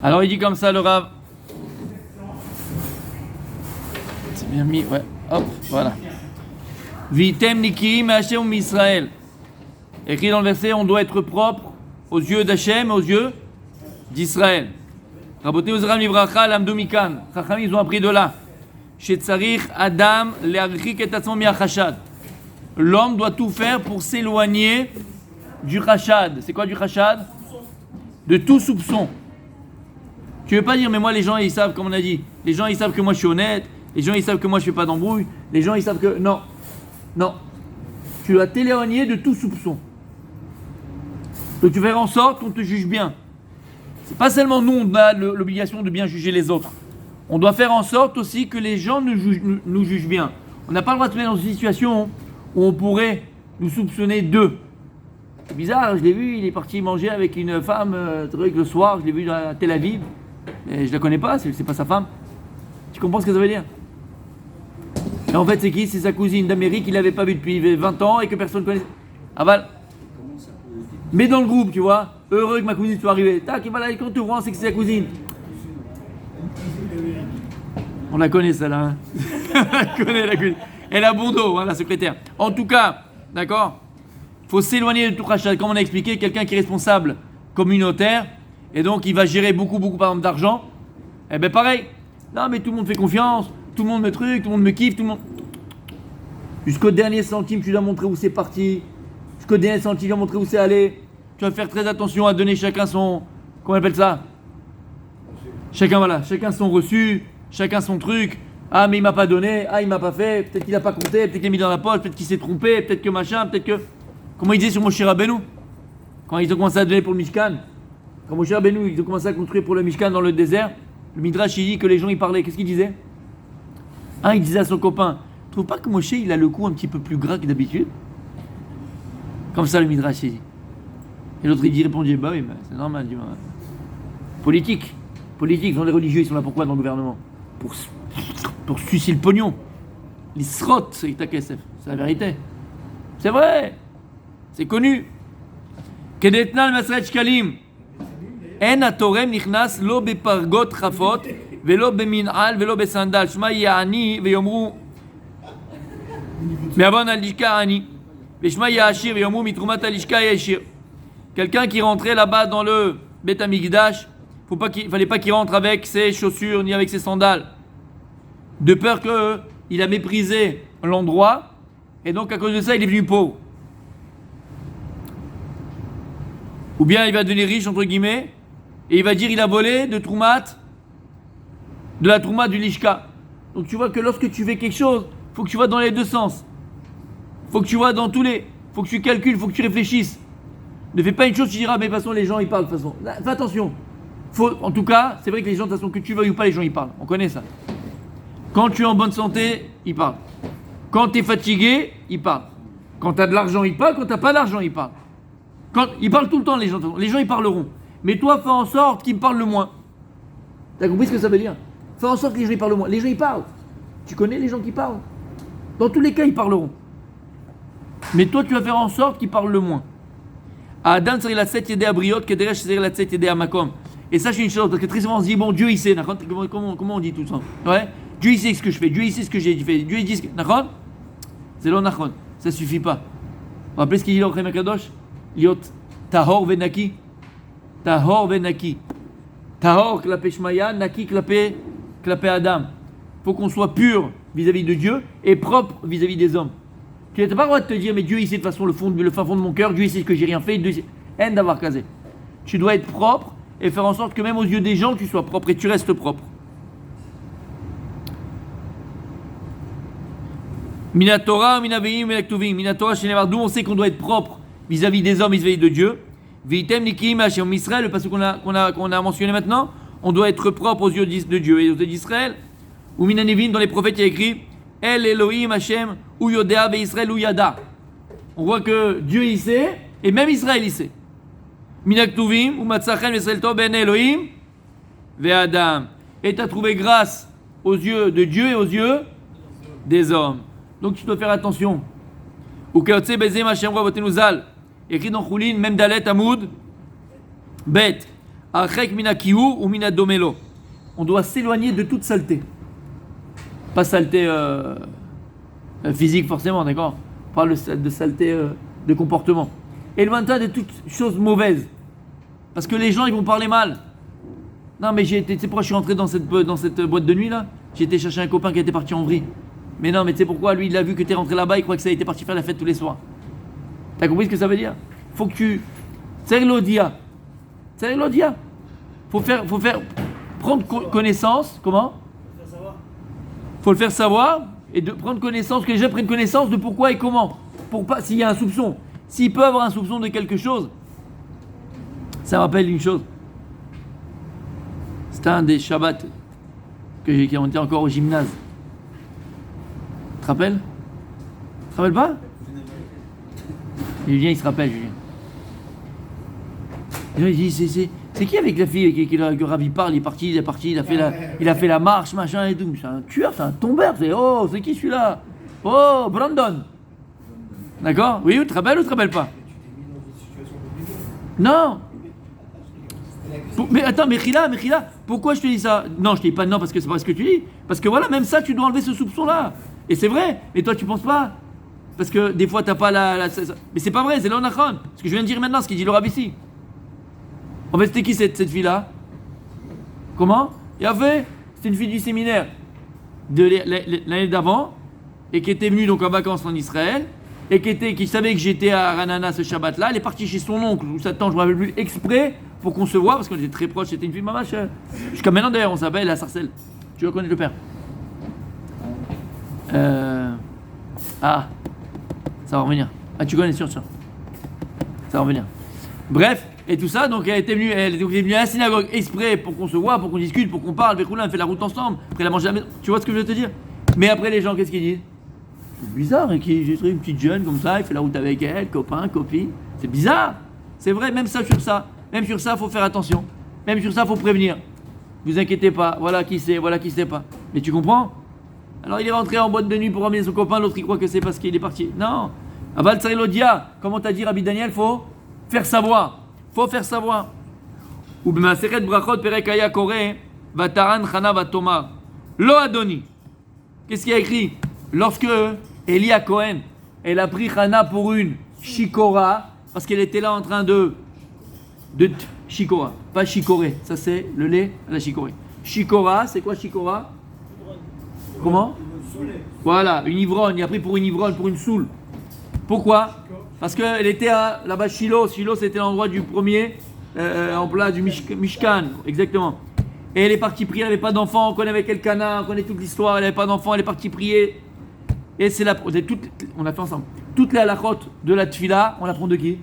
Alors il dit comme ça le Rav. C'est bien mis, ouais. Hop, voilà. Vitem nikim Hashem Israël. Écrit dans le verset, on doit être propre aux yeux d'Hachem, aux yeux d'Israël. Rabotei Uzram Livracha Lamdu Mikan. Chachamim, ils ont appris de là. Shetzarich Adam le'archik et atzmo mi'achashad. L'homme doit tout faire pour s'éloigner du chashad. C'est quoi du chashad? De tout soupçon. Tu veux pas dire, mais moi les gens ils savent, comme on a dit, les gens ils savent que moi je suis honnête, les gens ils savent que moi je fais pas d'embrouille, les gens ils savent que. Non. Non. Tu dois t'éloigner de tout soupçon. Donc tu fais en sorte qu'on te juge bien. C'est pas seulement nous, on a l'obligation de bien juger les autres. On doit faire en sorte aussi que les gens nous jugent bien. On n'a pas le droit de se mettre dans une situation où on pourrait nous soupçonner d'eux. C'est bizarre, je l'ai vu, il est parti manger avec une femme le soir, je l'ai vu à Tel Aviv. Et je la connais pas, c'est pas sa femme. Tu comprends ce que ça veut dire? Et en fait, c'est qui? C'est sa cousine d'Amérique qu'il n'avait pas vue depuis 20 ans et que personne ne connaît. Aval. Mais dans le groupe, tu vois, heureux que ma cousine soit arrivée. Tac, et voilà, et quand tu vois, c'est que c'est sa cousine. On la connaît, celle-là. Hein. On la connaît, la cousine. Elle a bon dos, hein, la secrétaire. En tout cas, d'accord? Il faut s'éloigner de tout rachat. Comme on a expliqué, quelqu'un qui est responsable communautaire, et donc il va gérer beaucoup, par exemple, d'argent, eh bien pareil. Non, mais tout le monde fait confiance, tout le monde me truc, tout le monde me kiffe, tout le monde. Jusqu'au dernier centime, tu dois montrer où c'est parti. Jusqu'au dernier centime, tu dois montrer où c'est allé. Tu vas faire très attention à donner chacun son. Comment on appelle ça? Chacun, voilà, chacun son reçu, chacun son truc. Ah, mais il m'a pas donné, ah, il m'a pas fait, peut-être qu'il a pas compté, peut-être qu'il a mis dans la poche, peut-être qu'il s'est trompé, peut-être que machin, peut-être que. Comment il disait sur Moshe Rabbeinu? Quand ils ont commencé à donner pour le Mishkan, quand Moshe Rabbeinu, ils ont commencé à construire pour le Mishkan dans le désert, le Midrash il dit que les gens ils parlaient. Qu'est-ce qu'il disait? Un il disait à son copain, tu trouves pas que Moshe il a le cou un petit peu plus gras que d'habitude? Comme ça le Midrash il dit. Et l'autre il répondait, bah oui, c'est normal. Dit, bah. Politique, dans les religieux ils sont là pourquoi dans le gouvernement? Pour sucer le pognon. L'isrot, c'est la vérité. C'est vrai, c'est connu. Kedetna al-masret shkalim. En atorem nichnas lo bepargot chafot velo bemin'al velo besandal. Shma ya'ani veyomru me'avon al-lishka ani. Veshma ya'ashir veyomru mitrumat al-lishka ya'ashir. Quelqu'un qui rentrait là-bas dans le Beth Amikdash, fallait pas qu'il rentre avec ses chaussures ni avec ses sandales. De peur qu'il a méprisé l'endroit. Et donc à cause de ça, il est devenu pauvre. Ou bien il va devenir riche, entre guillemets, et il va dire il a volé de la trouma du lishka. Donc tu vois que lorsque tu fais quelque chose, il faut que tu vois dans les deux sens. Il faut que tu vois dans tous les... Il faut que tu calcules, il faut que tu réfléchisses. Ne fais pas une chose, tu diras, mais de toute façon les gens ils parlent de toute façon. Fais attention. En tout cas, c'est vrai que les gens, de toute façon, que tu veuilles ou pas, les gens ils parlent. On connaît ça. Quand tu es en bonne santé, ils parlent. Quand tu es fatigué, ils parlent. Quand tu as de l'argent, ils parlent. Quand tu n'as pas d'argent, ils parlent. Ils parlent tout le temps, les gens. Les gens, ils parleront. Mais toi, fais en sorte qu'ils parlent le moins. Tu as compris ce que ça veut dire? Fais en sorte que les gens, ils parlent le moins. Les gens, ils parlent. Tu connais les gens qui parlent? Dans tous les cas, ils parleront. Mais toi, tu vas faire en sorte qu'ils parlent le moins. Adam, c'est la 7 yédé à Briot, Kederesh, c'est la 7 yédé à Makom. Et sache une chose, parce que très souvent, on se dit, bon, Dieu, il sait. Comment on dit tout ça? Ouais? Dieu, il sait ce que je fais. Dieu, il sait ce que j'ai fait. Dieu, il dit ce que. Nachon? C'est l'on nachon. Ça suffit pas. Vous vous rappelez ce qu'il dit dans le Chem Kadosh? Liot tahor venaki. Tahor venaki. Tahor klapé Shmaya, naki klapé Adam. Il faut qu'on soit pur vis-à-vis de Dieu et propre vis-à-vis des hommes. Tu n'as pas le droit de te dire, mais Dieu, il sait de toute façon le fin fond de mon cœur, Dieu, il sait que j'ai rien fait. Haine d'avoir casé. Tu dois être propre et faire en sorte que même aux yeux des gens, tu sois propre et tu restes propre. Minatora, minaveim, minaktuvim. Minatora, chez les d'où on sait qu'on doit être propre vis-à-vis des hommes, vis-à-vis de Dieu. Vitem nikim Hashem Israël, le passage qu'on a mentionné maintenant, on doit être propre aux yeux de Dieu et aux yeux d'Israël. Ou minanevim, dans les prophètes, il y a écrit El Elohim Hashem, ou Yodea ve Israël ou Yada. On voit que Dieu il sait, et même Israël il sait. Minaktuvim, ou Matzachem Israël to ben Elohim, ve Adam. Et tu as trouvé grâce aux yeux de Dieu et aux yeux des hommes. Donc tu dois faire attention. Ou Keotse Bezem Hashem Rabotenu Zal. Écrit dans Choulin, même Dalet Amoud, Bet. Archek mina kiou ou mina domelo. On doit s'éloigner de toute saleté. Pas saleté physique forcément, d'accord? On parle de saleté de comportement. Éloigne-toi de toute chose mauvaise. Parce que les gens, ils vont parler mal. Non, mais tu sais pourquoi je suis rentré dans cette boîte de nuit là? J'ai été chercher un copain qui était parti en vrille. Mais non, mais tu sais pourquoi? Lui, il a vu que tu es rentré là-bas, il croit que ça a été parti faire la fête tous les soirs. T'as compris ce que ça veut dire? Faut que tu. C'est l'odia. Faut faire prendre connaissance. Comment? Faut le faire savoir et de prendre connaissance, que les gens prennent connaissance de pourquoi et comment. Pour pas, s'il y a un soupçon. S'il peut avoir un soupçon de quelque chose, ça me rappelle une chose. C'était un des Shabbats qui ont été encore au gymnase. Tu te rappelles? Tu te rappelles pas? Julien, il se rappelle, Julien. Il dit, c'est qui avec la fille que Rabbi parle? Il est parti, il a fait la marche, machin et tout. C'est un tueur, c'est un tombeur. C'est qui celui-là? Oh, Brandon. D'accord? Oui, tu te rappelles ou tu te rappelles pas? Non. Mais attends, Mechila, pourquoi je te dis ça? Non, je te dis pas non parce que c'est pas ce que tu dis. Parce que voilà, même ça, tu dois enlever ce soupçon-là. Et c'est vrai. Mais toi, tu penses pas? Parce que des fois, t'as pas mais c'est pas vrai, c'est l'onachon. Ce que je viens de dire maintenant, ce qu'il dit le Rabbi ici. En fait, c'était qui cette fille-là? Comment? C'était une fille du séminaire de l'année d'avant et qui était venue donc en vacances en Israël et qui savait que j'étais à Ranana ce Shabbat-là. Elle est partie chez son oncle ou sa tante, je ne me rappelle plus, exprès pour qu'on se voit parce qu'on était très proches. C'était une fille mamache. Jusqu'à maintenant d'ailleurs, on s'appelle la Sarcelle. Tu reconnais le père? Ça va revenir. Ah, tu connais sûr. Ça va revenir. Bref, et tout ça, donc elle était venue à la synagogue exprès pour qu'on se voit, pour qu'on discute, pour qu'on parle. Véchoula, on fait la route ensemble. Après, elle a mangé à la maison. Tu vois ce que je veux te dire? Mais après, les gens, qu'est-ce qu'ils disent? C'est bizarre, hein, j'ai trouvé une petite jeune comme ça, il fait la route avec elle, copain, copine. C'est bizarre. C'est vrai, même ça, il faut faire attention. Même sur ça, il faut prévenir. Vous inquiétez pas, voilà qui sait pas. Mais tu comprends? Alors il est rentré en boîte de nuit pour ramener son copain, l'autre il croit que c'est parce qu'il est parti. Non. Aval Tsarilodia, comment t'as dit Rabbi Daniel, faut faire savoir. Ou b'maseret brachot perekaya kore, vataran chana vatoma. Lo adoni. Qu'est-ce qu'il y a écrit? Lorsque Elia Cohen, elle a pris Chana pour une shikora, parce qu'elle était là en train de shikora, pas chicorée. Ça c'est le lait à la chicorée. Shikora, c'est quoi shikora? Comment? Voilà, une ivrogne. Il a pris pour une ivrogne, pour une soule. Pourquoi? Parce qu'elle était là-bas, Shiloh. Shiloh, c'était l'endroit du premier emploi du Mishkan. Exactement. Et elle est partie prier, elle n'avait pas d'enfant. On connaît avec Elkana, on connaît toute l'histoire. Elle n'avait pas d'enfant, elle est partie prier. Et c'est on a fait ensemble. Toutes les halachot de la tfila, on l'apprend de qui?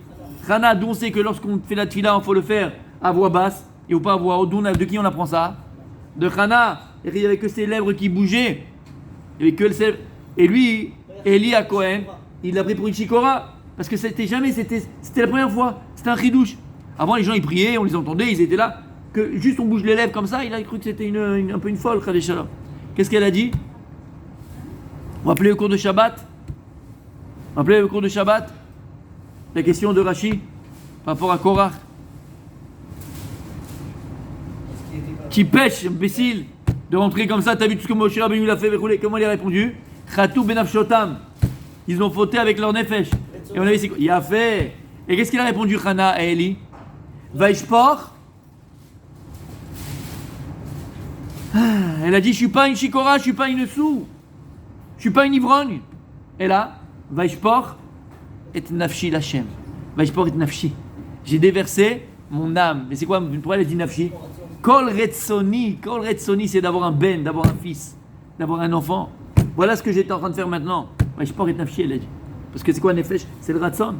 Chana, d'où on sait que lorsqu'on fait la tfila, il faut le faire à voix basse et ou pas à voix haute. De qui on apprend ça? De Chana. Il n'y avait que ses lèvres qui bougeaient. Il n'y avait que ses lèvres. Et lui, Eli à Cohen, il l'a pris pour une shikora. Parce que c'était la première fois. C'était un chidouche. Avant, les gens, ils priaient, on les entendait, ils étaient là. Que juste on bouge les lèvres comme ça, il a cru que c'était un peu une folle, Khadéchala. Qu'est-ce qu'elle a dit? On va appeler le cours de Shabbat. La question de Rashi par rapport à Korach. Qui pêche, imbécile, de rentrer comme ça. T'as vu tout ce que Moshe Rabbeinu l'a fait? Comment il a répondu? Chatou benafshotam. Ils ont fauté avec leur nefesh. Et on a dit, il a fait. Et qu'est-ce qu'il a répondu, Chana à Eli? Vaishpor. Elle a dit, je suis pas une shikora, je suis pas une sou. Je suis pas une ivrogne. Et là, Vaishpor et nafshi lachem. Vaishpor et nafshi. J'ai déversé mon âme. Mais c'est quoi? Pourquoi elle a dit nafshi? Kol retsoni, c'est d'avoir un ben, d'avoir un fils, d'avoir un enfant. Voilà ce que j'étais en train de faire maintenant. Vaishpor et nafshi, elle a dit. Parce que c'est quoi nefesh? C'est le ratson.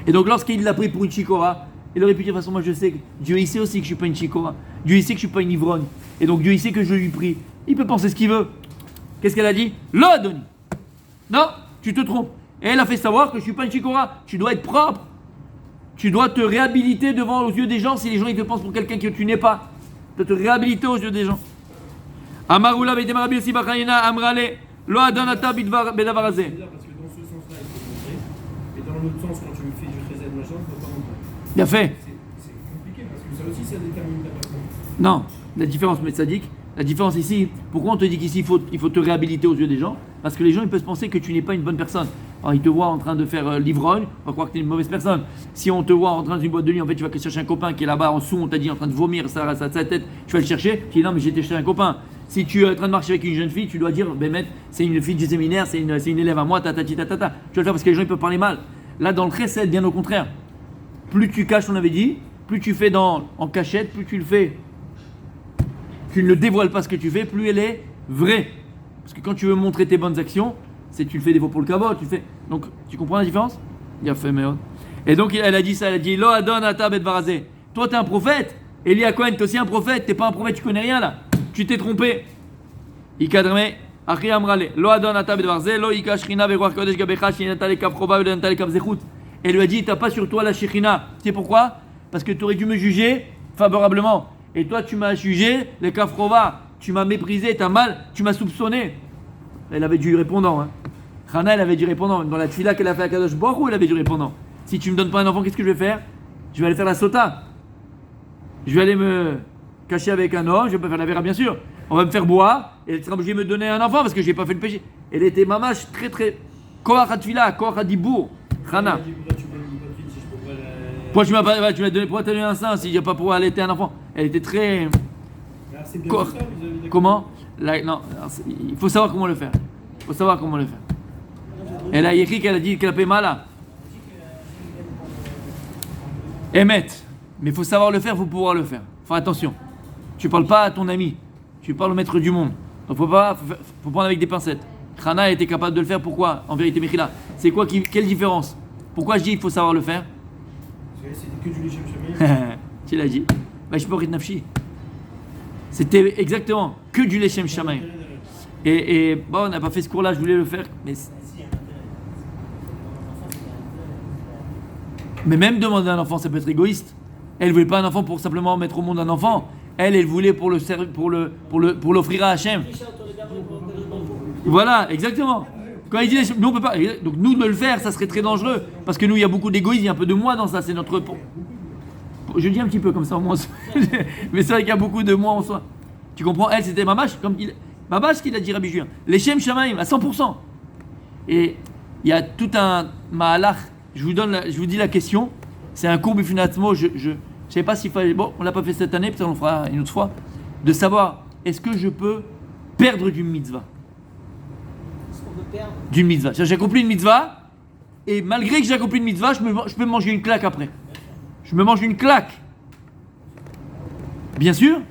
Et donc lorsqu'il l'a pris pour une shikora, il aurait pu dire de toute façon, moi je sais que Dieu il sait aussi que je suis pas une shikora. Dieu il sait que je suis pas une ivrogne. Et donc Dieu il sait que je lui prie. Il peut penser ce qu'il veut. Qu'est-ce qu'elle a dit? Lo Adoni. Non, tu te trompes. Et elle a fait savoir que je suis pas une shikora. Tu dois être propre. Tu dois te réhabiliter devant aux yeux des gens si les gens ils te pensent pour quelqu'un que tu n'es pas. Tu dois te réhabiliter aux yeux des gens. Amarula Beitemarabi aussi Bachayena Amrale Lo Adonata Bidvar Bedavarazé. Parce que dans ce sens-là, il faut montrer. Et dans l'autre sens, quand tu fais du chesed machin, il ne faut pas montrer. Bien fait. C'est compliqué parce que ça aussi, ça détermine ta personne. Non, la différence, mais sadique, la différence ici, pourquoi on te dit qu'ici il faut te réhabiliter aux yeux des gens? Parce que les gens ils peuvent penser que tu n'es pas une bonne personne. Alors ils te voient en train de faire l'ivrogne, on va croire que tu es une mauvaise personne. Si on te voit en train d'une boîte de nuit, en fait tu vas chercher un copain qui est là-bas en dessous, on t'a dit en train de vomir sa tête, tu vas le chercher, tu dis non mais j'ai été chercher un copain. Si tu es en train de marcher avec une jeune fille, tu dois dire, ben maître, c'est une fille du séminaire, c'est une élève à moi, tatati tatata. Tu vas le faire parce que les gens ils peuvent parler mal. Là dans le chesed, bien au contraire. Plus tu caches, on avait dit, plus tu fais en cachette, plus tu le fais. Tu ne le dévoiles pas ce que tu fais, plus elle est vraie. Parce que quand tu veux montrer tes bonnes actions, c'est tu le fais des fois pour le cabot, tu fais. Donc tu comprends la différence? Il a fait meod. Et donc elle a dit ça, elle a dit Lo adon ata bet varazé. Toi t'es un prophète, Eli Cohen t'es aussi un prophète, t'es pas un prophète, tu connais rien là. Tu t'es trompé. Ikadrme Achi amrale Lo adon ata bet varazé, lo ika shrina veruach kodesh gabecha shinata lekaf chova velenata lekaf zechut. Elle lui a dit t'as pas sur toi la shekhinah. Tu sais pourquoi? Parce que tu aurais dû me juger favorablement. Et toi tu m'as jugé, les kafrova, tu m'as méprisé, t'as mal, tu m'as soupçonné. Elle avait du répondant. Hein. Hana, elle avait du répondant. Dans la tfila qu'elle a fait à Kadosh Baruch Hu, elle avait du répondant. Si tu me donnes pas un enfant, qu'est-ce que je vais faire? Je vais aller faire la sota. Je vais aller me cacher avec un homme, je vais pas faire la vera bien sûr. On va me faire boire, et elle sera obligée de me donner un enfant parce que j'ai pas fait le péché. Elle était mamash très très. Koach hatfila, koach hadibour. Hana. Pourquoi tu m'as donné, pourquoi t'as donné un sein s'il n'y a pas pour allaiter un enfant? Elle était très. C'est bien ça, Comment? Là, non, il faut savoir comment le faire. Il faut savoir comment le faire. Elle a écrit qu'elle a dit qu'elle a payé mal là. Émet. Mais il faut savoir le faire, il faut pouvoir le faire. Faut attention. Tu parles pas à ton ami. Tu parles au maître du monde. Donc faut prendre avec des pincettes. Khana était capable de le faire, pourquoi? En vérité, Mechila. C'est quoi quelle différence? Pourquoi je dis il faut savoir le faire? C'était que du léchem chamay. Tu l'as dit. Bah, je peux pas nafshi. C'était exactement que du léchem chamay. Et bon, on n'a pas fait ce cours-là, je voulais le faire. Mais même demander un enfant, ça peut être égoïste. Elle voulait pas un enfant pour simplement mettre au monde un enfant. Elle voulait pour l'offrir à Hachem. Voilà, exactement. Quand il dit nous on peut pas. Donc nous de le faire, ça serait très dangereux parce que nous il y a beaucoup d'égoïsme, il y a un peu de moi dans ça, c'est notre. Je dis un petit peu comme ça au moins, mais c'est vrai qu'il y a beaucoup de moi en soi. Tu comprends? Elle c'était Mamash comme Mamash qu'il a dit Rabbi Julien. Les Shem Shamaim à 100%. Et il y a tout un Mahalach. Je vous dis la question. C'est un cours Bifunatmo. Je sais pas s'il fallait. Bon, on l'a pas fait cette année, peut-être on le fera une autre fois. De savoir est-ce que je peux perdre du mitzvah. D'une mitzvah. J'ai accompli une mitzvah, et malgré que j'ai accompli une mitzvah, je peux me manger une claque après. Je me mange une claque. Bien sûr.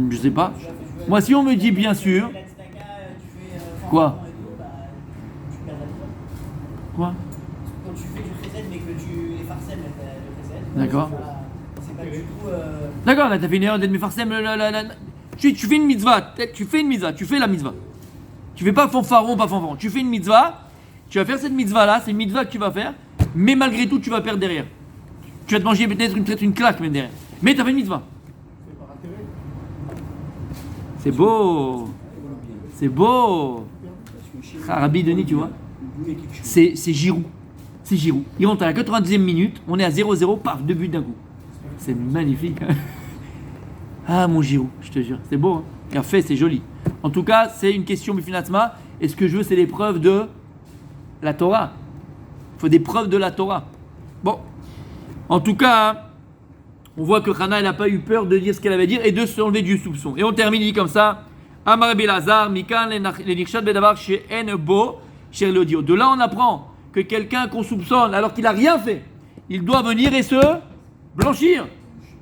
Je sais pas. Moi, si on me dit bien sûr. Quoi? Quoi? Quand tu fais du chesed, mais que tu les farsem le chesed. D'accord. C'est pas du tout. D'accord, là, t'as fait une erreur d'être mefarsem. Tu fais une mitzvah. Tu fais la mitzvah. Tu fais pas fanfaron, pas fanfaron. Tu fais une mitzvah, tu vas faire cette mitzvah-là, c'est une mitzvah que tu vas faire, mais malgré tout, tu vas perdre derrière. Tu vas te manger peut-être une claque même derrière. Mais tu as fait une mitzvah. C'est beau. C'est beau. Ah, Rabbi Denis, tu vois, c'est Giroud. C'est Giroud. Il rentre à la 90e minute, on est à 0-0, paf, 2 buts d'un coup. C'est magnifique. Hein. Ah, mon Giroud, je te jure. C'est beau. Hein. Il a fait, c'est joli. En tout cas, c'est une question Bifunatma. Et ce que je veux, c'est les preuves de la Torah. Il faut des preuves de la Torah. Bon. En tout cas, on voit que Hana, elle n'a pas eu peur de dire ce qu'elle avait dit et de se enlever du soupçon. Et on termine dit comme ça. Amar Belazar, Mikan, Lenirshad Bedavar, chez Enbo, chez Lodio. De là, on apprend que quelqu'un qu'on soupçonne, alors qu'il n'a rien fait, il doit venir et se blanchir.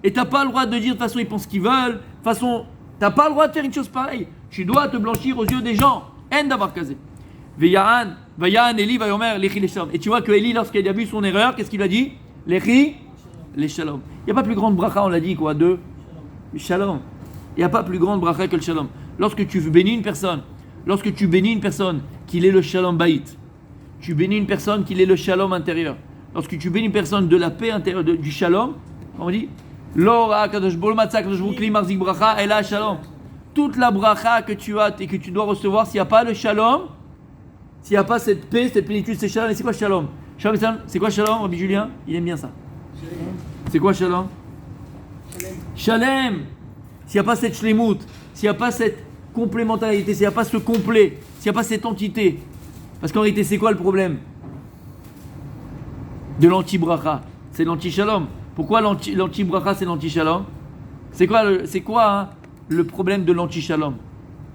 Et tu n'as pas le droit de dire de toute façon, ils pensent qu'ils veulent. De toute façon, tu n'as pas le droit de faire une chose pareille. Tu dois te blanchir aux yeux des gens. En d'avoir casé. Vayan Eli va yomer lechi les shalom. Et tu vois que Eli, lorsqu'il a vu son erreur, qu'est-ce qu'il a dit? Lechi les shalom. Il n'y a pas plus grande bracha, on l'a dit quoi, de shalom. Il n'y a pas plus grande bracha que le shalom. Lorsque tu bénis une personne, qu'il ait le shalom baït, tu bénis une personne qu'il ait le shalom intérieur. Lorsque tu bénis une personne de la paix intérieure, du shalom, on dit l'ora kadosh bol matzak kadosh bukli marzik bracha et la shalom. Toute la bracha que tu as et que tu dois recevoir, s'il n'y a pas le shalom, s'il n'y a pas cette paix, cette plénitude, c'est shalom. Et c'est quoi shalom? C'est quoi shalom, Rabbi Julien? Il aime bien ça. C'est quoi shalom? Shalem. S'il n'y a pas cette shlemut, s'il n'y a pas cette complémentarité, s'il n'y a pas ce complet, s'il n'y a pas cette entité. Parce qu'en réalité, c'est quoi le problème de l'anti-bracha? C'est l'anti-shalom. Pourquoi l'anti-bracha, c'est l'anti-shalom? C'est quoi le problème de l'anti-shalom?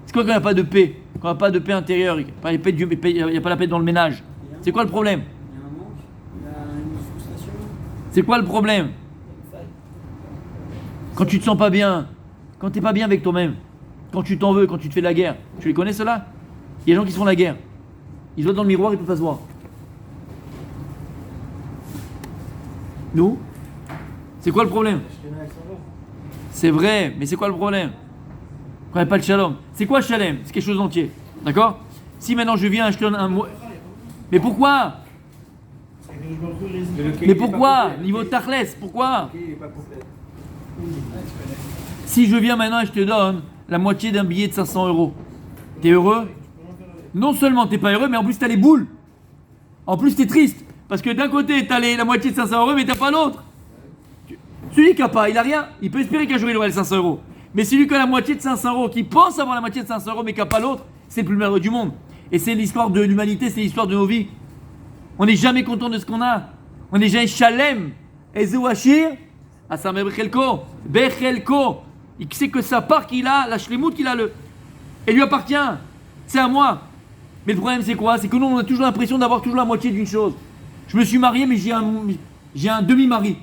C'est quoi quand il n'y a pas de paix? Quand il n'y a pas de paix intérieure, il n'y a pas la paix dans le ménage. C'est quoi le problème? Il y a un manque, il y a une frustration. C'est quoi le problème? Quand tu te sens pas bien, quand tu n'es pas bien avec toi-même, quand tu t'en veux, quand tu te fais de la guerre. Tu les connais ceux-là? Il y a des gens qui se font la guerre. Ils se voient dans le miroir, ils ne peuvent pas se voir. Nous? C'est quoi le problème? C'est vrai, mais c'est quoi le problème? Quand il n'y a pas de shalom. C'est quoi shalom? C'est quelque chose d'entier. D'accord? Si maintenant je viens, je te donne un mot. Mais pourquoi? Mais pourquoi? Niveau tachlès, pourquoi? Si je viens maintenant et je te donne la moitié d'un billet de 500 €, t'es heureux? Non seulement t'es pas heureux, mais en plus t'as les boules. En plus t'es triste. Parce que d'un côté t'as la moitié de 500 €, mais t'as pas l'autre. Celui qui n'a pas, il a rien. Il peut espérer qu'un jour il aura les 500 €. Mais celui qui a la moitié de 500 €, qui pense avoir la moitié de 500 €, mais qui n'a pas l'autre, c'est le plus malheureux du monde. Et c'est l'histoire de l'humanité, c'est l'histoire de nos vies. On n'est jamais content de ce qu'on a. On n'est jamais shalem. Ezeu Hashir, Asame Bechelko, Bechelko. Il sait que sa part qu'il a, la shlemout qu'il a, elle lui appartient. C'est à moi. Mais le problème c'est quoi? C'est que nous on a toujours l'impression d'avoir toujours la moitié d'une chose. Je me suis marié, mais j'ai un demi-mari.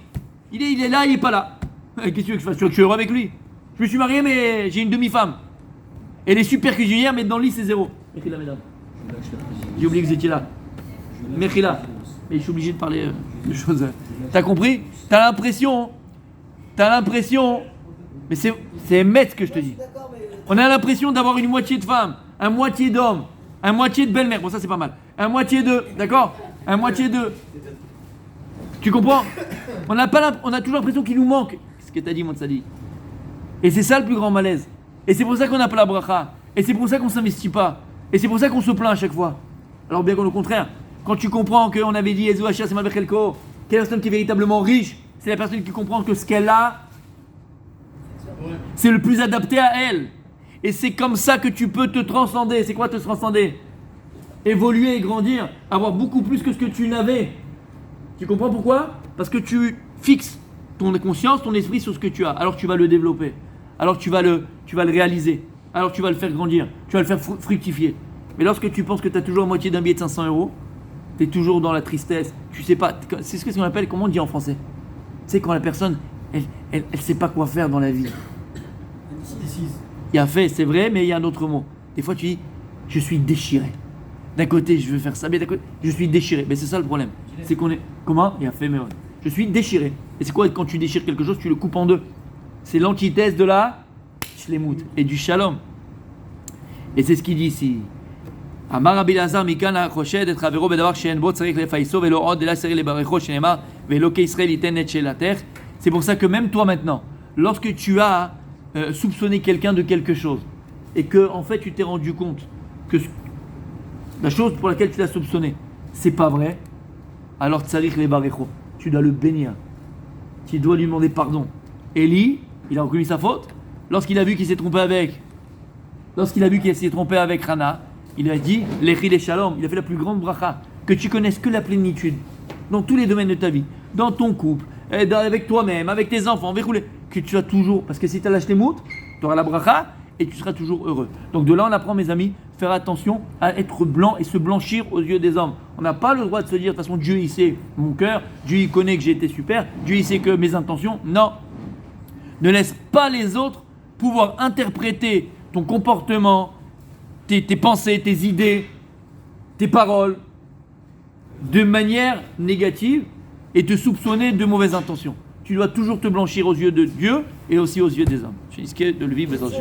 Il est là, il n'est pas là. Qu'est-ce que tu veux que je fasse? Tu veux que je suis heureux avec lui? Je me suis marié, mais j'ai une demi-femme. Elle est super cuisinière, mais dans le lit c'est zéro. Mechila, mesdames. J'ai oublié que vous étiez là. Mechila. Mais je suis obligé de parler de choses. T'as compris? T'as l'impression. Mais c'est émettre ce que je te dis. On a l'impression d'avoir une moitié de femme, un moitié d'homme, un moitié de belle-mère. Bon, ça c'est pas mal. Un moitié de. D'accord? Un moitié de. Tu comprends? On a toujours l'impression qu'il nous manque. C'est ce que t'as dit, mon Tzadi. Et c'est ça le plus grand malaise. Et c'est pour ça qu'on n'a pas la bracha. Et c'est pour ça qu'on ne s'investit pas. Et c'est pour ça qu'on se plaint à chaque fois. Alors bien qu'au contraire, quand tu comprends qu'on avait dit Ezeu Hashir, c'est Malbechelko, quelle personne qui est véritablement riche, c'est la personne qui comprend que ce qu'elle a, c'est le plus adapté à elle. Et c'est comme ça que tu peux te transcender. C'est quoi te transcender? Évoluer et grandir, avoir beaucoup plus que ce que tu n'avais. Tu comprends pourquoi? Parce que tu fixes ton conscience, ton esprit sur ce que tu as. Alors tu vas le développer. Alors tu vas le réaliser. Alors tu vas le faire grandir. Tu vas le faire fructifier. Mais lorsque tu penses que tu as toujours la moitié d'un billet de 500 €, tu es toujours dans la tristesse. Tu sais pas. C'est ce qu'on appelle, comment on dit en français? C'est quand la personne, elle sait pas quoi faire dans la vie. Il y a fait, c'est vrai, mais il y a un autre mot. Des fois tu dis, je suis déchiré. D'un côté, je veux faire ça, mais d'un côté, je suis déchiré. Mais c'est ça le problème. C'est qu'on est. Comment? Il y a fait, mais ouais. Je suis déchiré. Et c'est quoi quand tu déchires quelque chose, tu le coupes en deux? C'est l'antithèse de la shlemut et du shalom. Et c'est ce qu'il dit ici. Amar Rabbi Elazar mikan hachoshed et chavero bedavar she'en bo tzarich lefaiso velo od ela tzarich lebarecho shenemar ve'elokei Israël iten et shelater. C'est pour ça que même toi maintenant, lorsque tu as soupçonné quelqu'un de quelque chose et que en fait tu t'es rendu compte que la chose pour laquelle tu l'as soupçonné, c'est pas vrai, alors tzarich lebarecho, tu dois le bénir. Tu dois lui demander pardon. Élie, il a reconnu sa faute. Lorsqu'il a vu qu'il s'est trompé avec Hana, il a dit Lechi le Shalom. Il a fait la plus grande bracha. Que tu connaisses que la plénitude dans tous les domaines de ta vie, dans ton couple, avec toi-même, avec tes enfants, que tu as toujours. Parce que si tu as la shlemut, tu auras la bracha et tu seras toujours heureux. Donc de là, on apprend, mes amis, faire attention à être blanc et se blanchir aux yeux des hommes. On n'a pas le droit de se dire, de toute façon, Dieu, il sait mon cœur, Dieu, il connaît que j'ai été super, Dieu, il sait que mes intentions. Non. Ne laisse pas les autres pouvoir interpréter ton comportement, tes pensées, tes idées, tes paroles de manière négative et te soupçonner de mauvaises intentions. Tu dois toujours te blanchir aux yeux de Dieu et aussi aux yeux des hommes. Je risque de le vivre, les autres.